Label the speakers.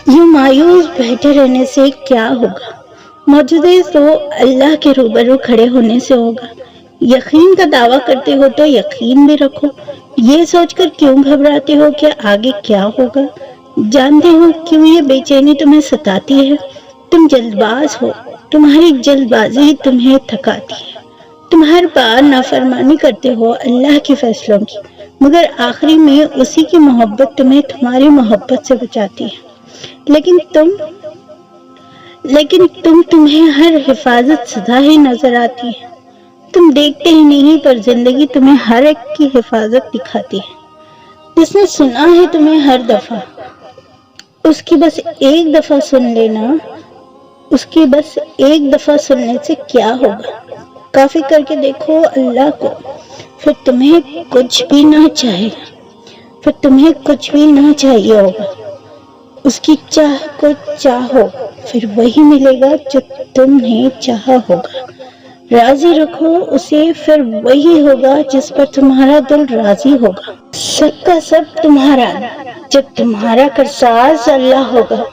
Speaker 1: यूं मायूस बैठे रहने से क्या होगा? मौजूदे तो अल्लाह के रूबरू खड़े होने से होगा। यकीन का दावा करते हो तो यकीन भी रखो। ये सोचकर क्यों घबराते हो कि आगे क्या होगा? जानते हो क्यों ये बेचैनी तुम्हें सताती है? तुम जल्दबाज हो, तुम्हारी जल्दबाजी तुम्हें थकाती है। तुम हर बार नाफरमानी करते हो अल्लाह के फैसलों की, मगर आखिरी में उसी की मोहब्बत तुम्हें तुम्हारी मोहब्बत से बचाती है। लेकिन तुम्हें हर हिफाजत सदा ही नजर आती है। तुम देखते ही नहीं, पर जिंदगी तुम्हें हर एक की हिफाजत दिखाती है। जिसने सुना है तुम्हें हर दफा, उसकी बस एक दफा सुन लेना, उसकी बस एक दफा सुनने से क्या होगा? काफी करके देखो अल्लाह को, फिर तुम्हें कुछ भी ना चाहिए होगा। उसकी चाह को चाहो, फिर वही मिलेगा जो तुमने चाहा होगा। राजी रखो उसे, फिर वही होगा जिस पर तुम्हारा दिल राजी होगा। सब का सब तुम्हारा, जब तुम्हारा करसाज अल्लाह होगा।